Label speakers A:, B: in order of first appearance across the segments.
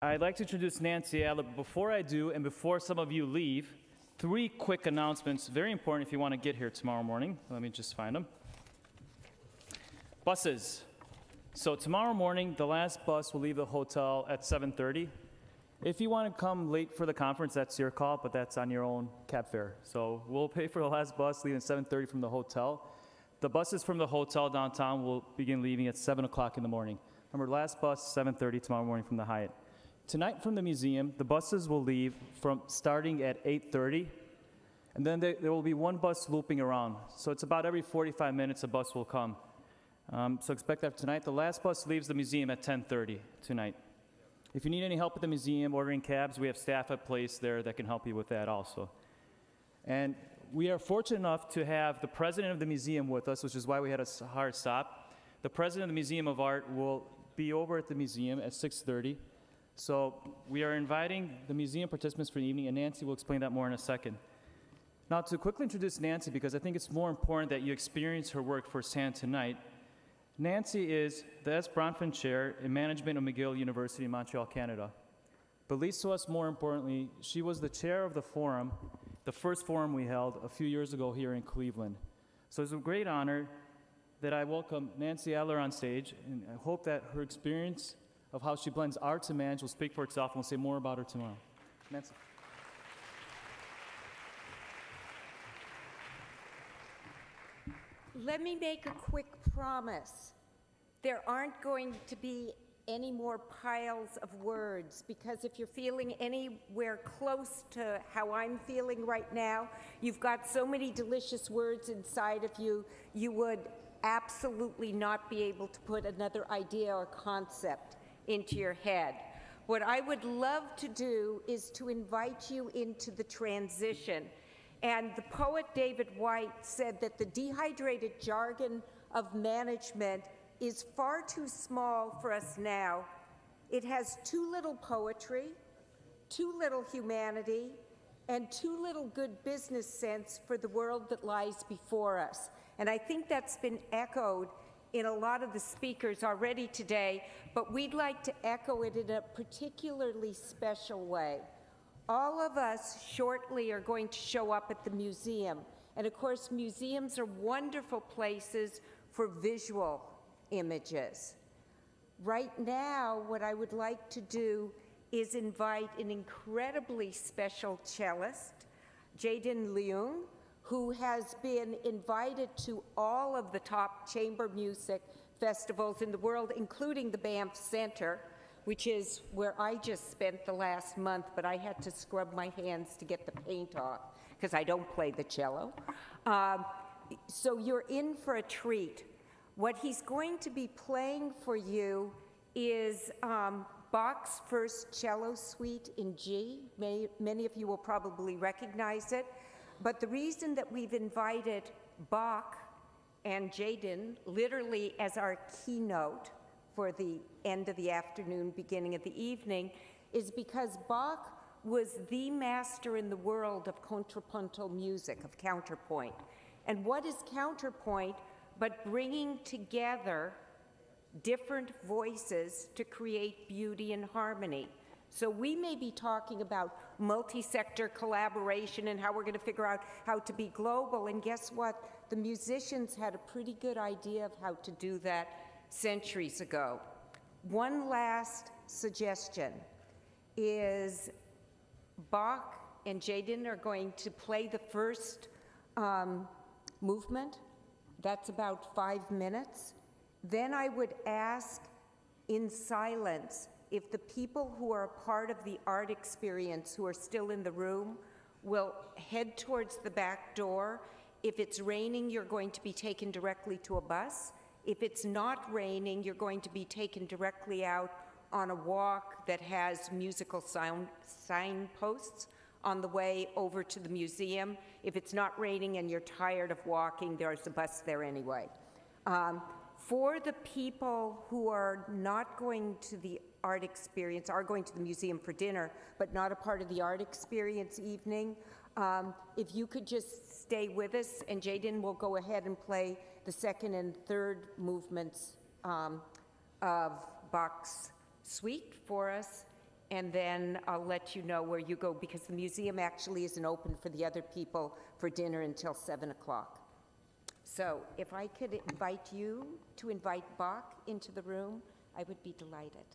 A: I'd like to introduce Nancy Adler. Before I do, and before some of you leave, 3 quick announcements, very important if you want to get here tomorrow morning. Let me just find them. Buses. So tomorrow morning, the last bus will leave the hotel at 7:30. If you want to come late for the conference, that's your call, but that's on your own cab fare. So we'll pay for the last bus leaving at 7:30 from the hotel. The buses from the hotel downtown will begin leaving at 7 o'clock in the morning. Remember, last bus, 7:30 tomorrow morning from the Hyatt. Tonight from the museum, the buses will leave from starting at 8:30, and then there will be one bus looping around. So it's about every 45 minutes a bus will come. So expect that tonight. The last bus leaves the museum at 10:30 tonight. If you need any help at the museum ordering cabs, we have staff at place there that can help you with that also. And we are fortunate enough to have the president of the museum with us, which is why we had a hard stop. The president of the Museum of Art will be over at the museum at 6:30. So we are inviting the museum participants for the evening, and Nancy will explain that more in a second. Now, to quickly introduce Nancy, because I think it's more important that you experience her work firsthand tonight, Nancy is the S. Bronfman Chair in Management of McGill University in Montreal, Canada. But least to us, more importantly, she was the chair of the forum, the first forum we held a few years ago here in Cleveland. So it's a great honor that I welcome Nancy Adler on stage, and I hope that her experience of how she blends art and management will speak for itself, and we'll say more about her tomorrow. Nancy.
B: Let me make a quick promise. There aren't going to be any more piles of words, because if you're feeling anywhere close to how I'm feeling right now, you've got so many delicious words inside of you, you would absolutely not be able to put another idea or concept into your head. What I would love to do is to invite you into the transition. And the poet David White said that the dehydrated jargon of management is far too small for us now. It has too little poetry, too little humanity, and too little good business sense for the world that lies before us. And I think that's been echoed in a lot of the speakers already today, but we'd like to echo it in a particularly special way. All of us shortly are going to show up at the museum. And of course, museums are wonderful places for visual images. Right now, what I would like to do is invite an incredibly special cellist, Jayden, who has been invited to all of the top chamber music festivals in the world, including the Banff Center, which is where I just spent the last month, but I had to scrub my hands to get the paint off, because I don't play the cello. So you're in for a treat. What he's going to be playing for you is Bach's first cello suite in G. Many of you will probably recognize it. But the reason that we've invited Bach and Jayden literally as our keynote for the end of the afternoon, beginning of the evening, is because Bach was the master in the world of contrapuntal music, of counterpoint. And what is counterpoint but bringing together different voices to create beauty and harmony? So we may be talking about multi-sector collaboration and how we're going to figure out how to be global, and guess what? The musicians had a pretty good idea of how to do that centuries ago. One last suggestion is Bach and Jayden are going to play the first movement. That's about 5 minutes. Then I would ask in silence if the people who are a part of the art experience who are still in the room will head towards the back door. If it's raining, you're going to be taken directly to a bus. If it's not raining, you're going to be taken directly out on a walk that has musical signposts on the way over to the museum. If it's not raining and you're tired of walking, there's a bus there anyway. For the people who are not going to the art experience, are going to the museum for dinner, but not a part of the art experience evening, if you could just stay with us, and Jayden will go ahead and play the second and third movements of Bach's suite for us. and then I'll let you know where you go, because the museum actually isn't open for the other people for dinner until 7 o'clock. So if I could invite you to invite Bach into the room, I would be delighted.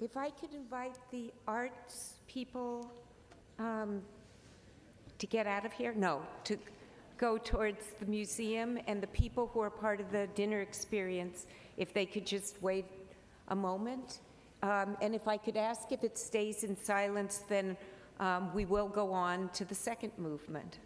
B: If I could invite the arts people to get out of here? No, to go towards the museum, and the people who are part of the dinner experience, if they could just wait a moment. And if I could ask if it stays in silence, then we will go on to the second movement.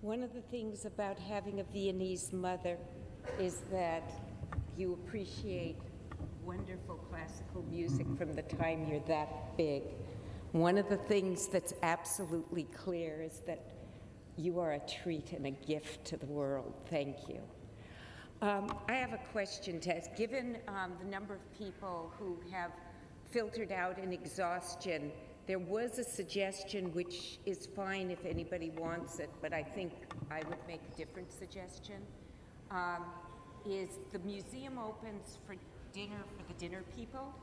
B: One of the things about having a Viennese mother is that you appreciate wonderful classical music from the time you're that big. One of the things that's absolutely clear is that you are a treat and a gift to the world. Thank you. I have a question, Tess. Given the number of people who have filtered out in exhaustion, there was a suggestion, which is fine if anybody wants it, but I think I would make a different suggestion, is the museum opens for dinner for the dinner people.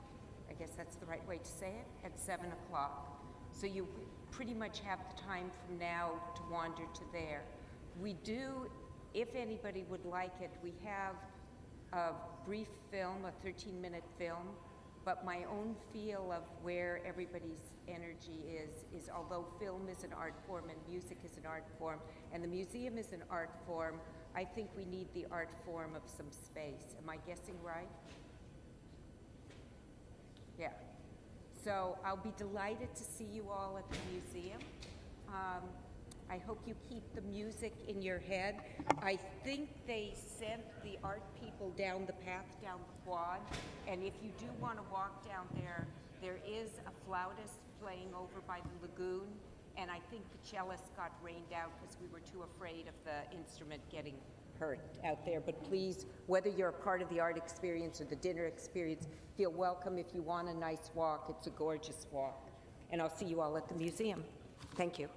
B: I guess that's the right way to say it, at 7 o'clock. So you pretty much have the time from now to wander to there. We do, if anybody would like it, we have a brief film, a 13-minute film, but my own feel of where everybody's energy is although film is an art form and music is an art form, and the museum is an art form, I think we need the art form of some space. Am I guessing right? Yeah. So I'll be delighted to see you all at the museum. I hope you keep the music in your head. I think they sent the art people down the path, down the quad, and if you do want to walk down there, there is a flautist playing over by the lagoon, and I think the cellist got rained out because we were too afraid of the instrument getting hurt out there. But please, whether you're a part of the art experience or the dinner experience, feel welcome. If you want a nice walk, it's a gorgeous walk. And I'll see you all at the museum. Thank you.